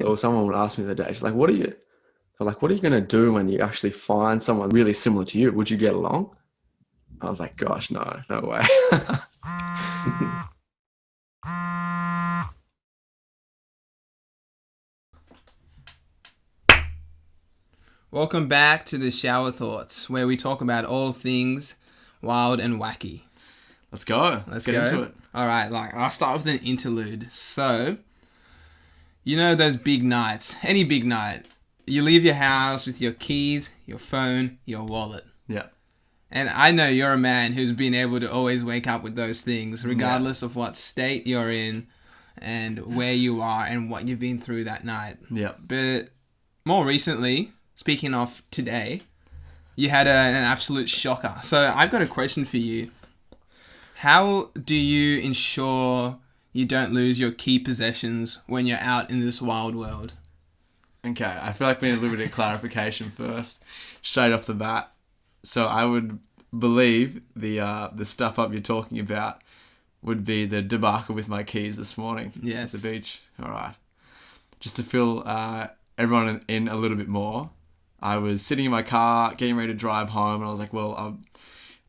or someone would ask me the other day, she's like, what are you going to do when you actually find someone really similar to you? Would you get along? I was like, gosh, no way. Welcome back to the Shower Thoughts, where we talk about all things wild and wacky. Let's go. Let's get into it. All right, I'll start with an interlude. So, you know those big nights, any big night, you leave your house with your keys, your phone, your wallet. Yeah. And I know you're a man who's been able to always wake up with those things, regardless of what state you're in and where you are and what you've been through that night. Yeah. But more recently, speaking of today, you had an absolute shocker. So I've got a question for you. How do you ensure you don't lose your key possessions when you're out in this wild world? Okay, I feel like we need a little bit of clarification first, straight off the bat. So I would believe the stuff up you're talking about would be the debacle with my keys this morning Yes. at the beach. All right. Just to fill everyone in a little bit more, I was sitting in my car, getting ready to drive home, and I was like, well,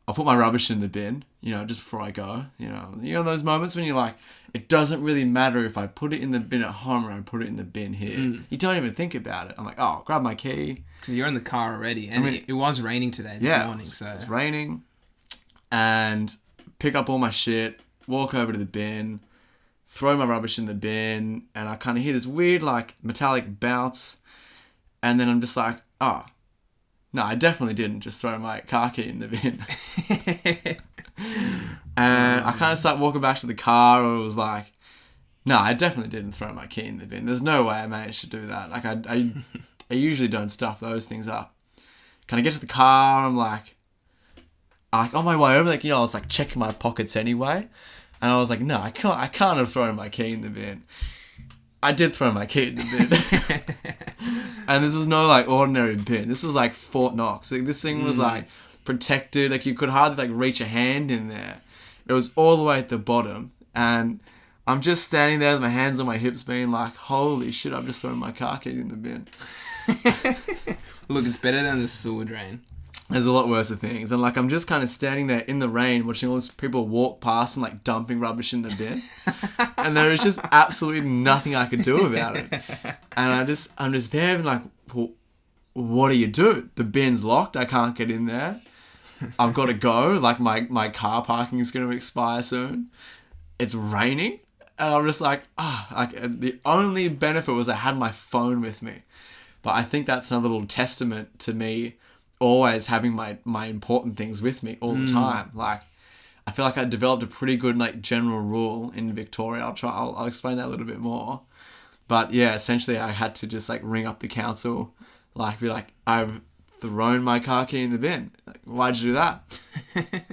I'll put my rubbish in the bin, just before I go. You know those moments when you're like, it doesn't really matter if I put it in the bin at home or I put it in the bin here. You don't even think about it. I'm like, oh, grab my key. Because you're in the car already, and it was raining today, this morning. So it's raining, and pick up all my shit, walk over to the bin, throw my rubbish in the bin, and I kind of hear this weird, metallic bounce, and then I'm just like, oh, no, I definitely didn't just throw my car key in the bin. And I kind of start walking back to the car, and it was like, no, I definitely didn't throw my key in the bin. There's no way I managed to do that. I usually don't stuff those things up. Can I get to the car? I'm like on my way over, I was checking my pockets anyway, and I was like, no, I can't have thrown my key in the bin. I did throw my key in the bin, and this was no ordinary bin. This was Fort Knox. This thing was protected. You could hardly reach a hand in there. It was all the way at the bottom, and I'm just standing there with my hands on my hips, being like, holy shit! I've just thrown my car key in the bin. Look, it's better than the sewer drain. There's a lot worse things. And I'm just kind of standing there in the rain watching all these people walk past and dumping rubbish in the bin. And there was just absolutely nothing I could do about it. And I'm just there and well, what do you do? The bin's locked. I can't get in there. I've got to go. My car parking is going to expire soon. It's raining. And I'm just the only benefit was I had my phone with me. But I think that's another little testament to me always having my important things with me all the time. I feel like I developed a pretty good general rule in Victoria. I'll explain that a little bit more. But yeah, essentially I had to just ring up the council, be like, I've thrown my car key in the bin. Why'd you do that?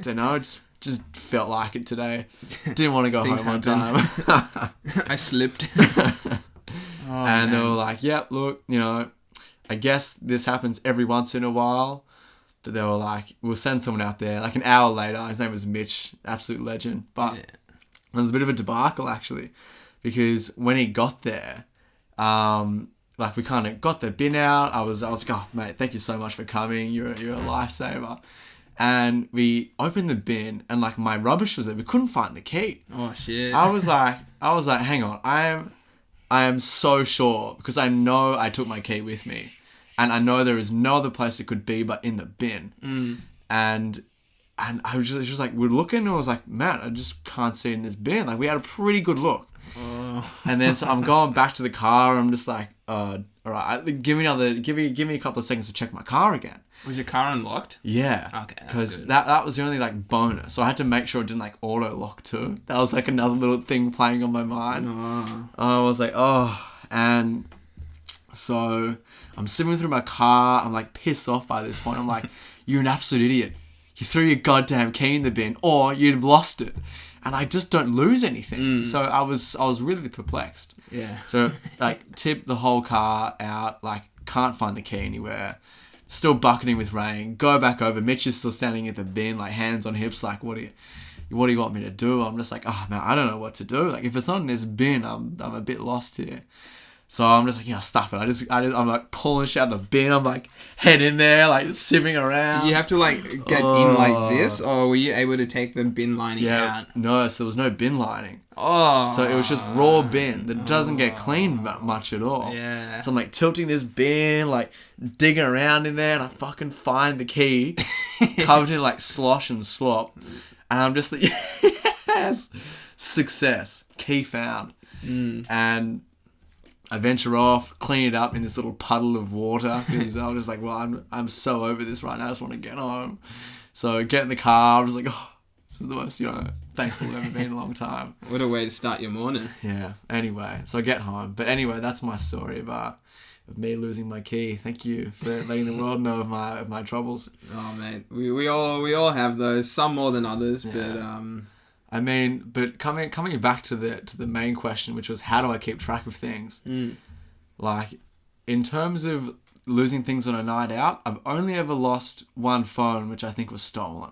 Don't know, just felt like it today. Didn't want to go home on time. I slipped. And they were like, yep, look, I guess this happens every once in a while. But they were like, we'll send someone out there. An hour later, his name was Mitch, absolute legend. But it was a bit of a debacle, actually. Because when he got there, we kind of got the bin out. I was like, oh, mate, thank you so much for coming. You're a lifesaver. And we opened the bin, and my rubbish was there. We couldn't find the key. Oh, shit. I was like, hang on. I am so sure, because I know I took my key with me, and I know there is no other place it could be but in the bin. And I was just we're looking, and I was like, man, I just can't see it in this bin. We had a pretty good look. And then so I'm going back to the car, and I'm just like, all right, give me a couple of seconds to check my car again. Was your car unlocked? Yeah. Okay, that's because good. that was the only bonus. So I had to make sure it didn't auto lock too. That was another little thing playing on my mind. I was like, oh, and so I'm simming through my car. I'm pissed off by this point. I'm like, you're an absolute idiot. You threw your goddamn key in the bin, or you'd have lost it. And I just don't lose anything. So I was really perplexed. Yeah. So tip the whole car out. Can't find the key anywhere. Still bucketing with rain. Go back over. Mitch is still standing at the bin, hands on hips. What do you want me to do? I'm just oh man, I don't know what to do. If it's not in this bin, I'm a bit lost here. So I'm just like, stuff it. I'm like pulling shit out of the bin. I'm like head in there, like sieving around. Did you have to like get in like this, or were you able to take the bin lining out? No, so there was no bin lining. Oh. So it was just raw bin that doesn't get cleaned much at all. Yeah. So I'm like tilting this bin, like digging around in there, and I fucking find the key covered in like slosh and slop. And I'm just like, yes, success, key found. And I venture off, clean it up in this little puddle of water because I was just like, well, I'm so over this right now. I just want to get home. So I get in the car. I was like, oh, this is the most, thankful I've ever been in a long time. What a way to start your morning. Yeah. Anyway, so I get home. But anyway, that's my story of me losing my key. Thank you for letting the world know of my troubles. Oh, mate. We all have those. Some more than others, but I mean, but coming back to the main question, which was how do I keep track of things? Like, in terms of losing things on a night out, I've only ever lost one phone, which I think was stolen.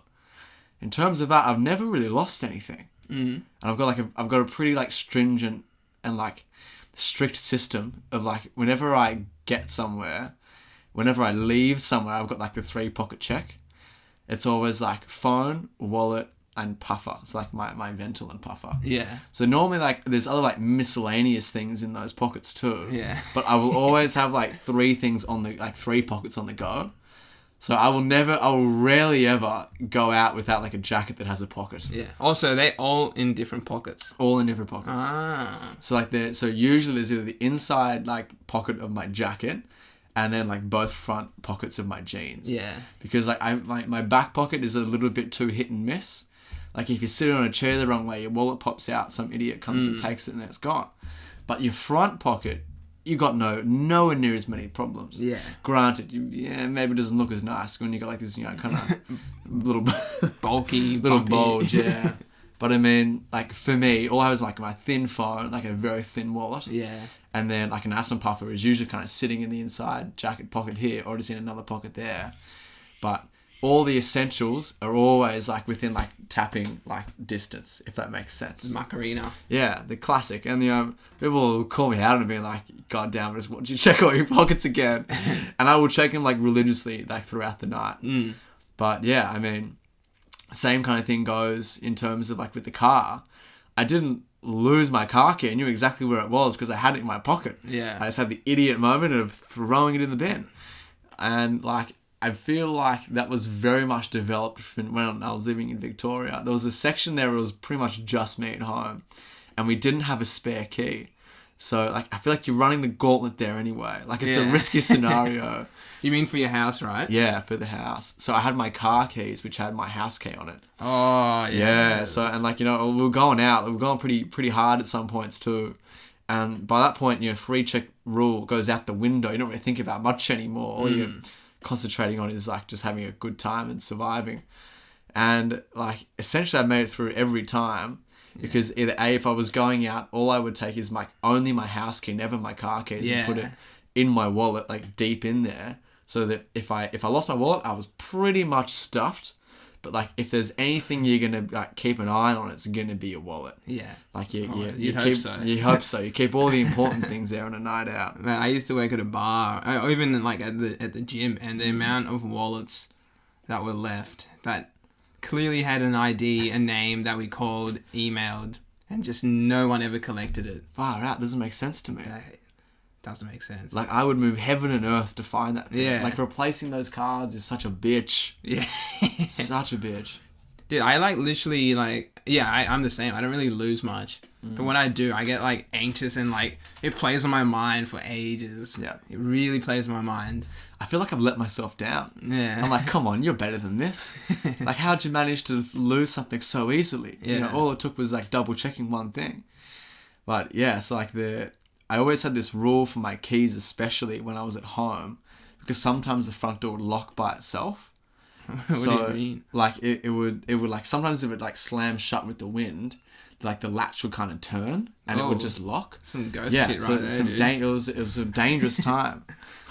In terms of that, I've never really lost anything. And I've got a pretty like stringent and like strict system of like whenever I get somewhere, whenever I leave somewhere, I've got like the 3-pocket check. It's always like phone, wallet, and puffer. It's like my Ventolin puffer. Yeah. So normally like there's other like miscellaneous things in those pockets too. Yeah. But I will always have like 3 things on the like 3 pockets on the go. So I will rarely ever go out without like a jacket that has a pocket. Yeah. Also, they all in different pockets. All in different pockets. Ah. So usually there's either the inside like pocket of my jacket and then like both front pockets of my jeans. Yeah. Because like my back pocket is a little bit too hit and miss. Like if you're sitting on a chair the wrong way, your wallet pops out, some idiot comes and takes it and then it's gone. But your front pocket, you got nowhere near as many problems. Yeah. Granted, maybe it doesn't look as nice when you got like this, kind of little bulky, little bumpy. bulge, yeah. But I mean, like for me, all I have is like my thin phone, like a very thin wallet. Yeah. And then like an asthma puffer is usually kind of sitting in the inside jacket pocket here or just in another pocket there. But all the essentials are always like within like tapping like distance, if that makes sense. Macarena. Yeah, the classic. And people will call me out and be like, God damn it, why don't you check all your pockets again? And I will check them like religiously like throughout the night. But yeah, I mean, same kind of thing goes in terms of like with the car. I didn't lose my car key. I knew exactly where it was because I had it in my pocket. Yeah. I just had the idiot moment of throwing it in the bin. And like, I feel like that was very much developed when I was living in Victoria. There was a section there where it was pretty much just me at home. And we didn't have a spare key. So like, I feel like you're running the gauntlet there anyway. Like it's a risky scenario. You mean for your house, right? Yeah, for the house. So I had my car keys, which had my house key on it. Oh, Yeah. So, and like, we were going out. We were going pretty hard at some points too. And by that point, 3-check rule goes out the window. You don't really think about much anymore. All you're concentrating on is like just having a good time and surviving. And like, essentially I made it through every time. Because either A, if I was going out, all I would take is only my house key, never my car keys, and put it in my wallet, like deep in there. So that if I lost my wallet, I was pretty much stuffed. But like, if there's anything you're gonna like keep an eye on, it's gonna be your wallet. Yeah. Like you hope keep, so. You hope so. You keep all the important things there on a night out. Man, I used to work at a bar, or even like at the gym, and the amount of wallets that were left that clearly had an ID, a name that we called, emailed, and just no one ever collected it. Far out. Doesn't make sense to me. That doesn't make sense. Like, I would move heaven and earth to find that thing. Yeah. Like, replacing those cards is such a bitch. Yeah. Such a bitch. Dude, I like literally like, I'm the same. I don't really lose much. But when I do, I get like anxious and like it plays on my mind for ages. Yeah. It really plays on my mind. I feel like I've let myself down. Yeah. I'm like, come on, you're better than this. Like, how'd you manage to lose something so easily? Yeah. All it took was like double checking one thing. But yeah, it's like I always had this rule for my keys, especially when I was at home, because sometimes the front door would lock by itself. What do you mean? Like it would like sometimes if it like slam shut with the wind, like the latch would kind of turn and it would just lock. Some ghost shit right there, dude. It was a dangerous time.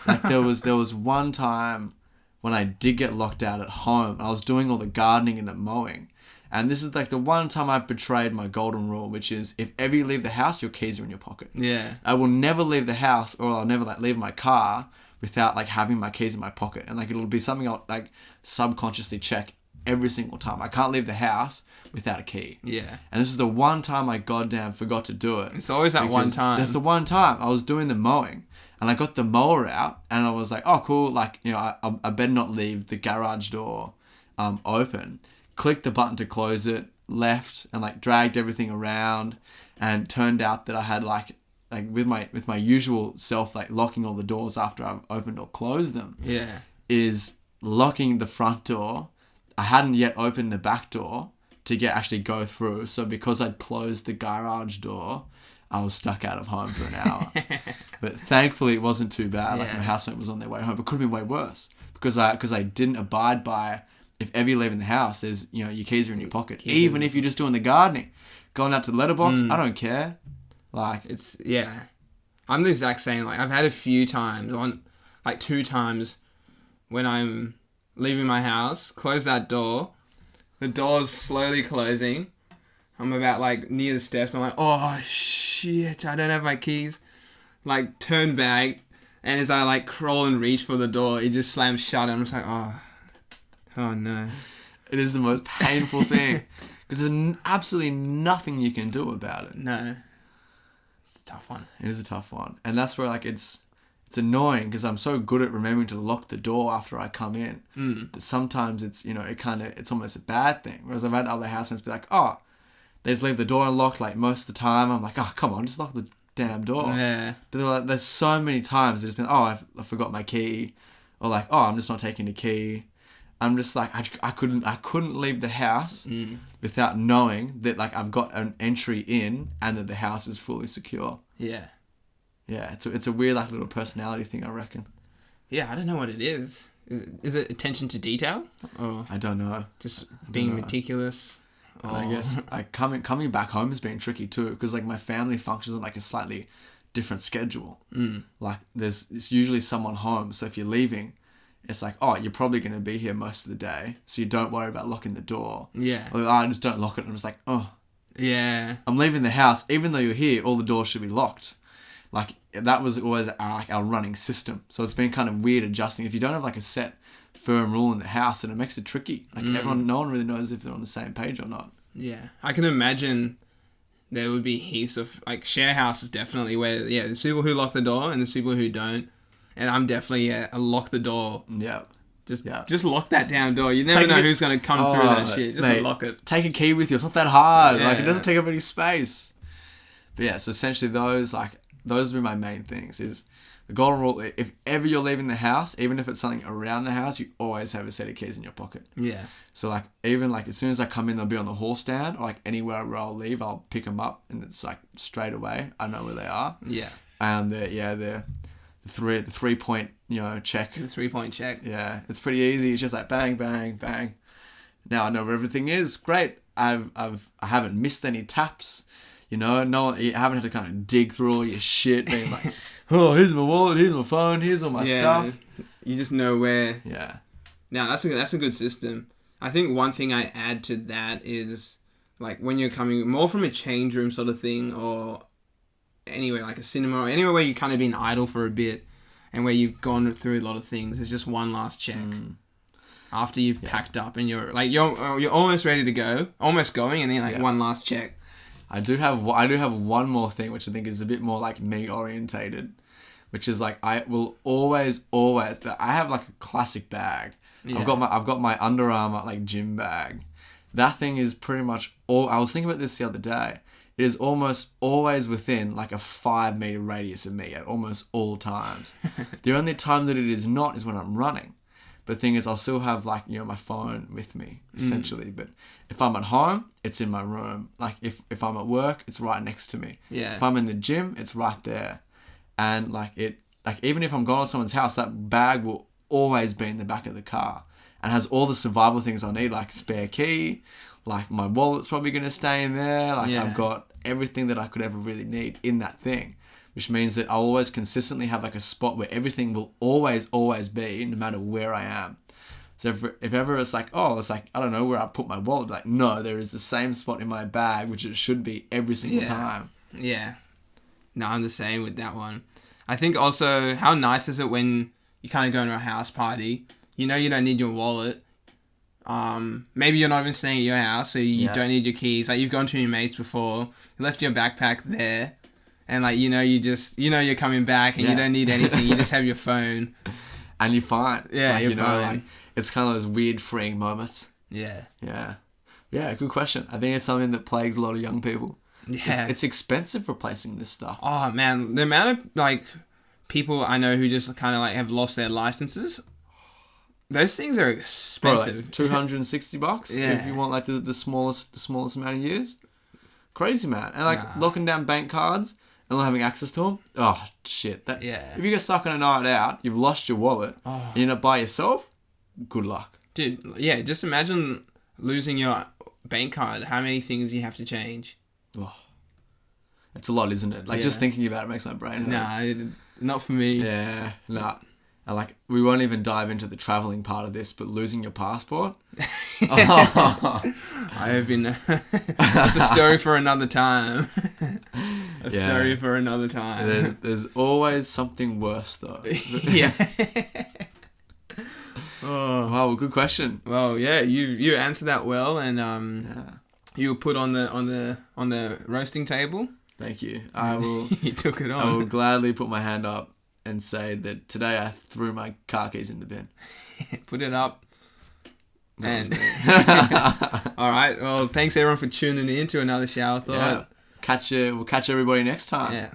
Like there was one time when I did get locked out at home and I was doing all the gardening and the mowing, And this is like the one time I've betrayed my golden rule, which is if ever you leave the house, your keys are in your pocket. Yeah. I will never leave the house, or I'll never like leave my car without like having my keys in my pocket. And like it'll be something I'll like subconsciously check every single time. I can't leave the house without a key. Yeah. And this is the one time I goddamn forgot to do it. It's always that one time. That's the one time I was doing the mowing. And I got the mower out, and I was like, oh, cool. Like, you know, I better not leave the garage door open. Clicked the button to close it, left, and like dragged everything around. And turned out that I had like with my usual self, like locking all the doors after I've opened or closed them. Yeah. Is locking the front door. I hadn't yet opened the back door to actually go through. So because I'd closed the garage door, I was stuck out of home for an hour. But thankfully it wasn't too bad. Like my housemate was on their way home. It could have been way worse because I didn't abide by, if ever you leave in the house, there's, you know, your keys are in your pocket. Even if you're just doing the gardening, going out to the letterbox, I don't care. Like it's, yeah. I'm the exact same. Like I've had a few times, like 2 times when I'm leaving my house, close that door, the door's slowly closing. I'm about like near the steps. I'm like, oh shit, I don't have my keys. Like turn back, and as I like crawl and reach for the door, it just slams shut. And I'm just like, oh no. It is the most painful thing because there's absolutely nothing you can do about it. No, it's a tough one. It is a tough one, and that's where like it's annoying because I'm so good at remembering to lock the door after I come in. But sometimes it's, you know, it's almost a bad thing. Whereas I've had other housemates be like, oh, they just leave the door unlocked like most of the time. I'm like, oh, come on, just lock the damn door. Yeah. But they're like, there's so many times there's been, oh, I forgot my key, or like, oh, I'm just not taking the key. I'm just like, I couldn't leave the house without knowing that like I've got an entry in and that the house is fully secure. Yeah. Yeah, it's a weird like little personality thing, I reckon. Yeah, I don't know what it is. Is it attention to detail, or I don't know. just being meticulous? And I guess coming back home has been tricky too, because like my family functions on like a slightly different schedule. Like it's usually someone home, so if you're leaving, it's like, oh, you're probably going to be here most of the day, so you don't worry about locking the door. Yeah. Or I just don't lock it, and I'm just like, oh, yeah, I'm leaving the house, even though you're here, all the doors should be locked. Like that was always our running system. So it's been kind of weird adjusting. If you don't have like a set firm rule in the house, and it makes it tricky. Like no one really knows if they're on the same page or not. Yeah, I can imagine there would be heaps of like share houses, definitely, where there's people who lock the door and there's people who don't, and I'm definitely a lock the door. Yeah. Just lock that damn door. You never know who's going to come through that shit. Just lock it. Take a key with you. It's not that hard. Yeah. Like it doesn't take up any space. But yeah, so essentially those would be my main things. Is the golden rule: if ever you're leaving the house, even if it's something around the house, you always have a set of keys in your pocket. Yeah. So like even like as soon as I come in, they'll be on the hall stand, or like anywhere where I'll leave, I'll pick them up, and it's like straight away I know where they are. Yeah. And the 3 point check. The 3-point check. Yeah, it's pretty easy. It's just like bang, bang, bang. Now I know where everything is. Great. I haven't missed any taps. You haven't had to kind of dig through all your shit, being like, oh, here's my wallet, here's my phone, here's all my stuff. You just know where. Yeah. Now that's a good system. I think one thing I add to that is like when you're coming more from a change room sort of thing, or anywhere like a cinema or anywhere where you've kind of been idle for a bit and where you've gone through a lot of things. There's just one last check after you've packed up and you're almost ready to go, almost going, and then one last check. I do have one more thing which I think is a bit more like me orientated, which is like I will always I have like a classic bag. Yeah. I've got my Under Armour like gym bag. That thing is pretty much all. I was thinking about this the other day. It is almost always within like a 5 meter radius of me at almost all times. The only time that it is not is when I'm running. But the thing is, I'll still have like, my phone with me essentially. But if I'm at home, it's in my room. Like if I'm at work, it's right next to me. Yeah. If I'm in the gym, it's right there. And even if I'm going to someone's house, that bag will always be in the back of the car and has all the survival things I need, like spare key, like my wallet's probably going to stay in there. Like I've got everything that I could ever really need in that thing. Which means that I'll always consistently have like a spot where everything will always be, no matter where I am. So if ever it's like, oh, it's like, I don't know where I put my wallet. Like, no, there is the same spot in my bag, which it should be every single time. Yeah. No, I'm the same with that one. I think also, how nice is it when you kind of go to a house party, you know you don't need your wallet. Maybe you're not even staying at your house, so you don't need your keys. Like, you've gone to your mates before, you left your backpack there, and like, you're coming back and you don't need anything. You just have your phone. And you're fine. Yeah, like, you're fine. Like, it's kind of those weird freeing moments. Yeah. Yeah. Yeah, good question. I think it's something that plagues a lot of young people. Yeah. It's expensive replacing this stuff. Oh, man. The amount of, like, people I know who just kind of, like, have lost their licenses, those things are expensive. Bro, like $260 if you want, like, the smallest amount of years. Crazy, man. And, like, locking down bank cards and not having access to them. Oh, shit. If you get stuck on a night out, you've lost your wallet, and you're not by yourself, good luck. Dude, yeah, just imagine losing your bank card, how many things you have to change. Oh, it's a lot, isn't it? Like, just thinking about it makes my brain hurt. Nah, not for me. Yeah, nah. And, like, we won't even dive into the travelling part of this, but losing your passport? I have been... That's a story for another time. Story for another time. There's always something worse, though. Yeah. Oh, wow, well, good question. Well, yeah, you answered that well, and you were put on the roasting table. Thank you. I will. You took it on. I will gladly put my hand up and say that today I threw my car keys in the bin. Put it up. And all right. Well, thanks everyone for tuning in to another shower thought. Yeah. We'll catch everybody next time. Yeah.